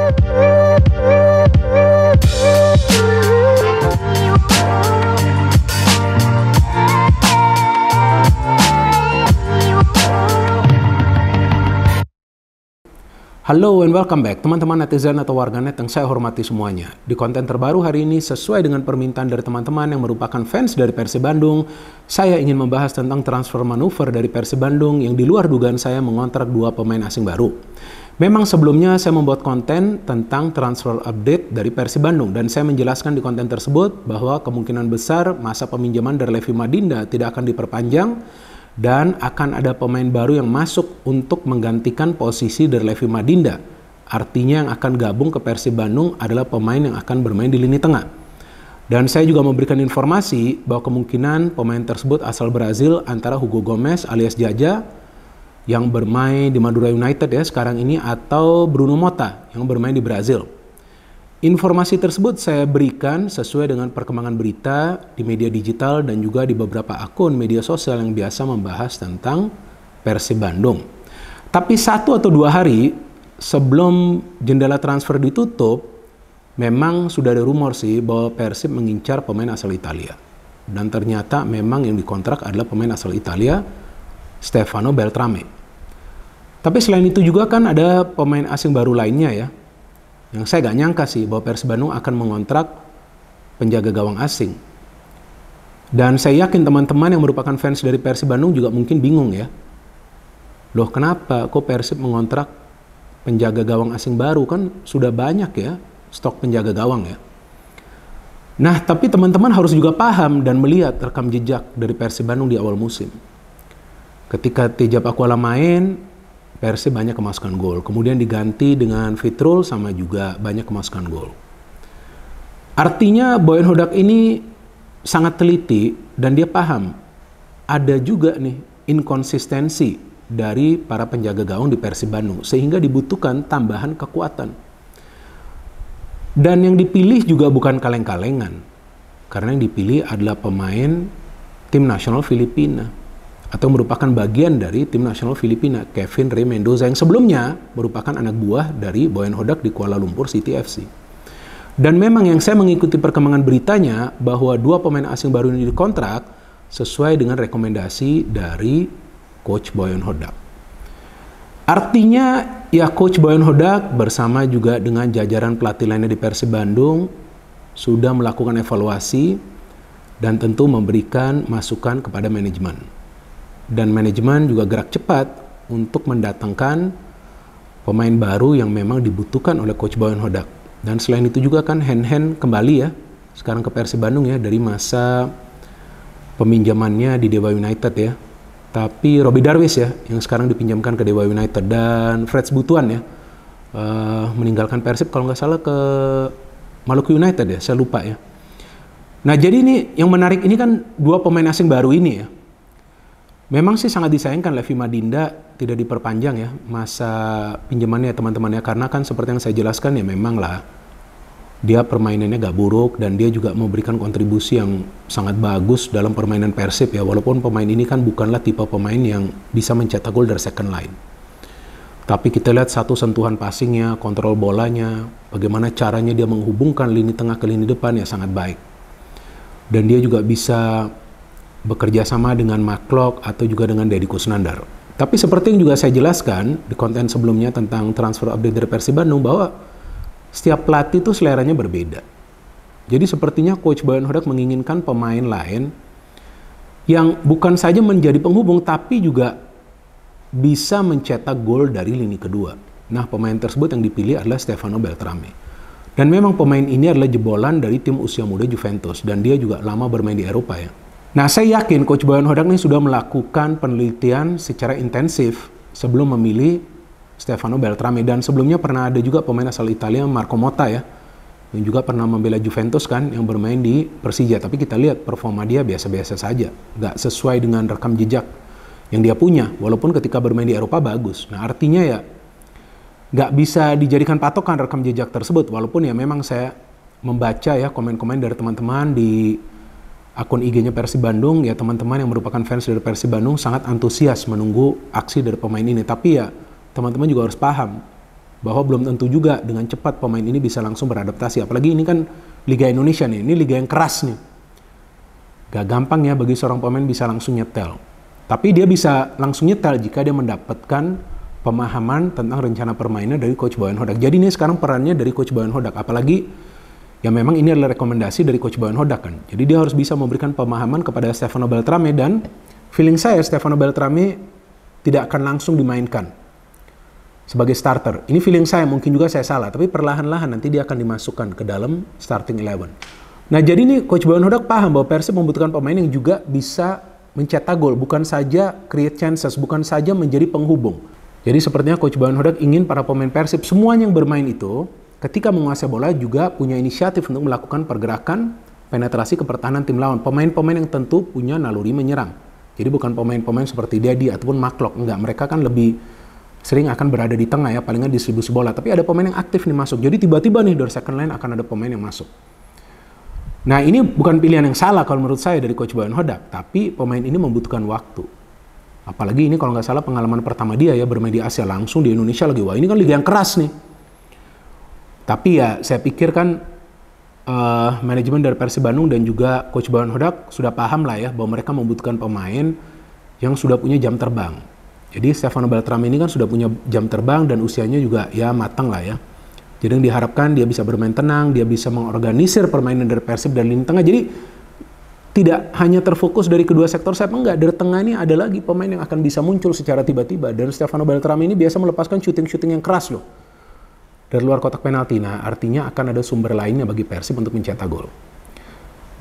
Halo and welcome back teman-teman netizen atau warganet yang saya hormati semuanya. Di konten terbaru hari ini sesuai dengan permintaan dari teman-teman yang merupakan fans dari Persib Bandung, saya ingin membahas tentang transfer manuver dari Persib Bandung yang di luar dugaan saya mengontrak 2 pemain asing baru. Memang sebelumnya saya membuat konten tentang transfer update dari Persib Bandung dan saya menjelaskan di konten tersebut bahwa kemungkinan besar masa peminjaman dari Levi Madinda tidak akan diperpanjang dan akan ada pemain baru yang masuk untuk menggantikan posisi dari Levi Madinda. Artinya yang akan gabung ke Persib Bandung adalah pemain yang akan bermain di lini tengah. Dan saya juga memberikan informasi bahwa kemungkinan pemain tersebut asal Brazil antara Hugo Gomez alias Jaja yang bermain di Madura United ya sekarang ini atau Bruno Mota yang bermain di Brazil. Informasi tersebut saya berikan sesuai dengan perkembangan berita di media digital dan juga di beberapa akun media sosial yang biasa membahas tentang Persib Bandung. Tapi 1 atau 2 hari sebelum jendela transfer ditutup, memang sudah ada rumor sih bahwa Persib mengincar pemain asal Italia. Dan ternyata memang yang dikontrak adalah pemain asal Italia, Stefano Beltrame. Tapi selain itu juga kan ada pemain asing baru lainnya ya. Yang saya gak nyangka sih bahwa Persib Bandung akan mengontrak penjaga gawang asing. Dan saya yakin teman-teman yang merupakan fans dari Persib Bandung juga mungkin bingung ya. Loh kenapa kok Persib mengontrak penjaga gawang asing baru, kan sudah banyak ya stok penjaga gawang ya. Nah tapi teman-teman harus juga paham dan melihat rekam jejak dari Persib Bandung di awal musim. Ketika Tejab Aquala main, Persib banyak kemasukan gol, kemudian diganti dengan Fitrul sama juga banyak kemasukan gol. Artinya Boyan Hodak ini sangat teliti dan dia paham ada juga nih inkonsistensi dari para penjaga gawang di Persib Bandung sehingga dibutuhkan tambahan kekuatan. Dan yang dipilih juga bukan kaleng-kalengan karena yang dipilih adalah pemain tim nasional Filipina atau merupakan bagian dari tim nasional Filipina, Kevin Rey Mendoza yang sebelumnya merupakan anak buah dari Boyan Hodak di Kuala Lumpur City FC. Dan memang yang saya mengikuti perkembangan beritanya bahwa 2 pemain asing baru ini dikontrak sesuai dengan rekomendasi dari Coach Boyan Hodak. Artinya ya Coach Boyan Hodak bersama juga dengan jajaran pelatih lainnya di Persib Bandung sudah melakukan evaluasi dan tentu memberikan masukan kepada manajemen. Dan manajemen juga gerak cepat untuk mendatangkan pemain baru yang memang dibutuhkan oleh Coach Boyan Hodak. Dan selain itu juga kan hand-hand kembali ya sekarang ke Persib Bandung ya dari masa peminjamannya di Dewa United ya. Tapi Robbie Darwis ya yang sekarang dipinjamkan ke Dewa United dan Freds Butuan ya meninggalkan Persib kalau nggak salah ke Maluku United ya, saya lupa ya. Nah jadi ini yang menarik ini kan 2 pemain asing baru ini ya. Memang sih sangat disayangkan Levi Madinda tidak diperpanjang ya masa pinjamannya teman-teman ya, karena kan seperti yang saya jelaskan ya memang lah dia permainannya gak buruk dan dia juga memberikan kontribusi yang sangat bagus dalam permainan Persib ya, walaupun pemain ini kan bukanlah tipe pemain yang bisa mencetak gol dari second line. Tapi kita lihat satu sentuhan passingnya, kontrol bolanya, bagaimana caranya dia menghubungkan lini tengah ke lini depan ya sangat baik. Dan dia juga bisa bekerja sama dengan Maklok atau juga dengan Deddy Kusnandar. Tapi seperti yang juga saya jelaskan di konten sebelumnya tentang transfer update dari Persib Bandung bahwa setiap pelatih itu seleranya berbeda. Jadi sepertinya Coach Boyan Hodak menginginkan pemain lain yang bukan saja menjadi penghubung tapi juga bisa mencetak gol dari lini kedua. Nah pemain tersebut yang dipilih adalah Stefano Beltrame. Dan memang pemain ini adalah jebolan dari tim usia muda Juventus dan dia juga lama bermain di Eropa ya. Nah, saya yakin Coach Boyan Hodak ini sudah melakukan penelitian secara intensif sebelum memilih Stefano Beltrame. Dan sebelumnya pernah ada juga pemain asal Italia, Marco Motta ya, yang juga pernah membela Juventus kan, yang bermain di Persija. Tapi kita lihat performa dia biasa-biasa saja, nggak sesuai dengan rekam jejak yang dia punya. Walaupun ketika bermain di Eropa bagus. Nah, artinya ya nggak bisa dijadikan patokan rekam jejak tersebut. Walaupun ya memang saya membaca ya komen-komen dari teman-teman di akun IG-nya Persib Bandung, ya teman-teman yang merupakan fans dari Persib Bandung sangat antusias menunggu aksi dari pemain ini. Tapi ya teman-teman juga harus paham bahwa belum tentu juga dengan cepat pemain ini bisa langsung beradaptasi. Apalagi ini kan Liga Indonesia nih, ini liga yang keras nih. Gak gampang ya bagi seorang pemain bisa langsung nyetel. Tapi dia bisa langsung nyetel jika dia mendapatkan pemahaman tentang rencana permainan dari Coach Boyan Hodak. Jadi ini sekarang perannya dari Coach Boyan Hodak. Apalagi ya memang ini adalah rekomendasi dari Coach Boyan Hodak kan. Jadi dia harus bisa memberikan pemahaman kepada Stefano Beltrame, dan feeling saya Stefano Beltrame tidak akan langsung dimainkan sebagai starter. Ini feeling saya, mungkin juga saya salah, tapi perlahan-lahan nanti dia akan dimasukkan ke dalam starting 11. Nah jadi nih Coach Boyan Hodak paham bahwa Persib membutuhkan pemain yang juga bisa mencetak gol, bukan saja create chances, bukan saja menjadi penghubung. Jadi sepertinya Coach Boyan Hodak ingin para pemain Persib semuanya yang bermain itu ketika menguasai bola juga punya inisiatif untuk melakukan pergerakan penetrasi ke pertahanan tim lawan. Pemain-pemain yang tentu punya naluri menyerang. Jadi bukan pemain-pemain seperti Dedi ataupun Maklok, enggak, mereka kan lebih sering akan berada di tengah ya, palingan distribusi bola. Tapi ada pemain yang aktif nih masuk. Jadi tiba-tiba nih dari second line akan ada pemain yang masuk. Nah ini bukan pilihan yang salah kalau menurut saya dari Coach Boyan Hodak. Tapi pemain ini membutuhkan waktu. Apalagi ini kalau nggak salah pengalaman pertama dia ya bermain di Asia langsung di Indonesia lagi. Wah ini kan liga yang keras nih. Tapi ya saya pikir kan manajemen dari Persib Bandung dan juga Coach Boyan Hodak sudah paham lah ya bahwa mereka membutuhkan pemain yang sudah punya jam terbang. Jadi Stefano Beltrame ini kan sudah punya jam terbang dan usianya juga ya matang lah ya. Jadi yang diharapkan dia bisa bermain tenang, dia bisa mengorganisir permainan dari Persib dan lini tengah. Jadi tidak hanya terfokus dari kedua sektor sayap, enggak. Dari tengah ini ada lagi pemain yang akan bisa muncul secara tiba-tiba. Dan Stefano Beltrame ini biasa melepaskan syuting-syuting yang keras loh. Dari luar kotak penalti. Nah artinya akan ada sumber lainnya bagi Persib untuk mencetak gol.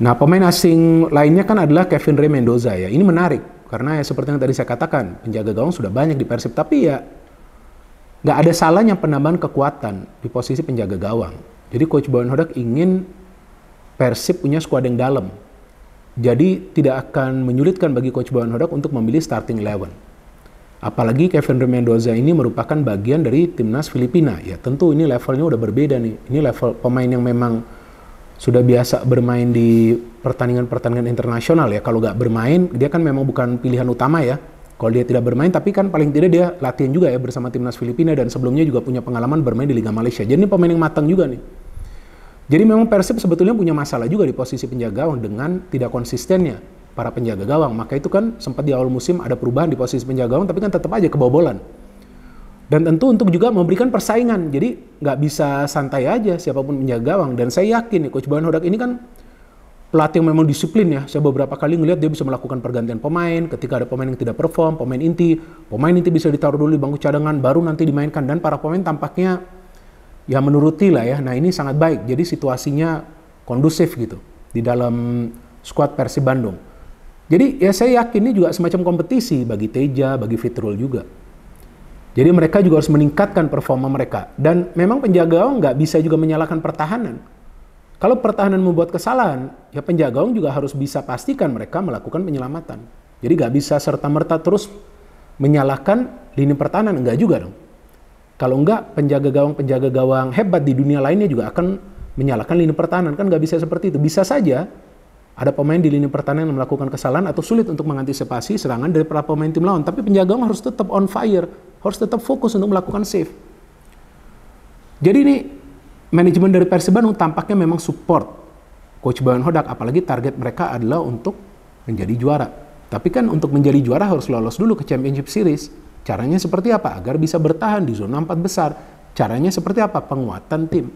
Nah pemain asing lainnya kan adalah Kevin Rey Mendoza ya. Ini menarik. Karena ya seperti yang tadi saya katakan, penjaga gawang sudah banyak di Persib. Tapi ya nggak ada salahnya penambahan kekuatan di posisi penjaga gawang. Jadi Coach Boyan Hodak ingin Persib punya skuad yang dalam. Jadi tidak akan menyulitkan bagi Coach Boyan Hodak untuk memilih starting 11. Apalagi Kevin Rey Mendoza ini merupakan bagian dari timnas Filipina. Ya tentu ini levelnya udah berbeda nih. Ini level pemain yang memang sudah biasa bermain di pertandingan-pertandingan internasional ya. Kalau nggak bermain, dia kan memang bukan pilihan utama ya. Kalau dia tidak bermain, tapi kan paling tidak dia latihan juga ya bersama timnas Filipina dan sebelumnya juga punya pengalaman bermain di Liga Malaysia. Jadi ini pemain yang matang juga nih. Jadi memang Persib sebetulnya punya masalah juga di posisi penjaga gawang dengan tidak konsistennya para penjaga gawang. Maka itu kan sempat di awal musim ada perubahan di posisi penjaga gawang, tapi kan tetap aja kebobolan. Dan tentu untuk juga memberikan persaingan. Jadi nggak bisa santai aja siapapun penjaga gawang. Dan saya yakin nih Coach Boyan Hodak ini kan pelatih yang memang disiplin ya. Saya beberapa kali ngelihat dia bisa melakukan pergantian pemain ketika ada pemain yang tidak perform, pemain inti bisa ditaruh dulu di bangku cadangan, baru nanti dimainkan. Dan para pemain tampaknya ya menuruti lah ya. Nah ini sangat baik. Jadi situasinya kondusif gitu di dalam skuad Persib Bandung. Jadi ya saya yakin ini juga semacam kompetisi bagi Teja, bagi Fitrul juga. Jadi mereka juga harus meningkatkan performa mereka. Dan memang penjaga gawang nggak bisa juga menyalahkan pertahanan. Kalau pertahanan membuat kesalahan, ya penjaga gawang juga harus bisa pastikan mereka melakukan penyelamatan. Jadi nggak bisa serta-merta terus menyalahkan lini pertahanan, enggak juga dong. Kalau enggak, penjaga gawang hebat di dunia lainnya juga akan menyalahkan lini pertahanan. Kan nggak bisa seperti itu. Bisa saja ada pemain di lini pertahanan yang melakukan kesalahan atau sulit untuk mengantisipasi serangan dari para pemain tim lawan. Tapi penjaga gawang harus tetap on fire, harus tetap fokus untuk melakukan save. Jadi ini manajemen dari Persib Bandung tampaknya memang support Coach Boyan Hodak, apalagi target mereka adalah untuk menjadi juara. Tapi kan untuk menjadi juara harus lolos dulu ke Championship Series. Caranya seperti apa? Agar bisa bertahan di zona 4 besar. Caranya seperti apa? Penguatan tim.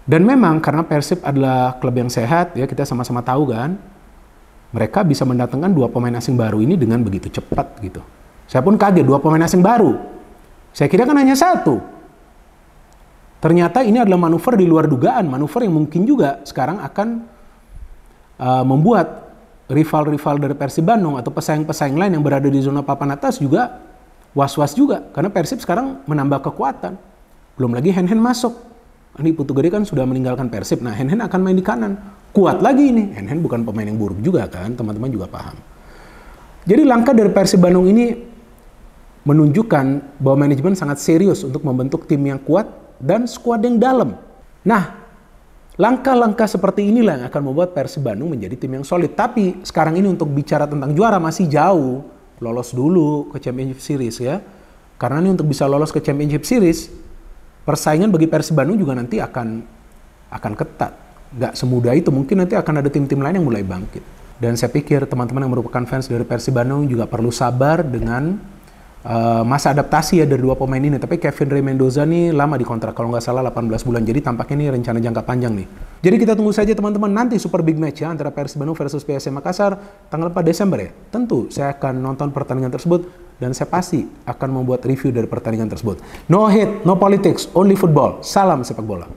Dan memang karena Persib adalah klub yang sehat, ya kita sama-sama tahu kan, mereka bisa mendatangkan 2 pemain asing baru ini dengan begitu cepat gitu. Saya pun kaget, 2 pemain asing baru. Saya kira kan hanya 1. Ternyata ini adalah manuver di luar dugaan, manuver yang mungkin juga sekarang akan membuat rival-rival dari Persib Bandung atau pesaing-pesaing lain yang berada di zona papan atas juga was-was juga. Karena Persib sekarang menambah kekuatan. Belum lagi Hen masuk. Ini Putu Gede kan sudah meninggalkan Persib. Nah, Hen akan main di kanan. Kuat lagi ini. Hen bukan pemain yang buruk juga kan, teman-teman juga paham. Jadi langkah dari Persib Bandung ini menunjukkan bahwa manajemen sangat serius untuk membentuk tim yang kuat dan skuad yang dalam. Nah, langkah-langkah seperti inilah yang akan membuat Persib Bandung menjadi tim yang solid. Tapi sekarang ini untuk bicara tentang juara masih jauh. Lolos dulu ke Championship Series ya. Karena ini untuk bisa lolos ke Championship Series, persaingan bagi Persib Bandung juga nanti akan ketat. Nggak semudah itu, mungkin nanti akan ada tim-tim lain yang mulai bangkit. Dan saya pikir teman-teman yang merupakan fans dari Persib Bandung juga perlu sabar dengan masa adaptasi ya dari dua pemain ini. Tapi Kevin Rey Mendoza nih lama dikontrak, kalau nggak salah 18 bulan. Jadi tampaknya ini rencana jangka panjang nih. Jadi kita tunggu saja teman-teman nanti super big match ya antara Persib Bandung versus PSM Makassar tanggal 4 Desember ya. Tentu saya akan nonton pertandingan tersebut dan saya pasti akan membuat review dari pertandingan tersebut. No hate, no politics, only football. Salam sepak bola.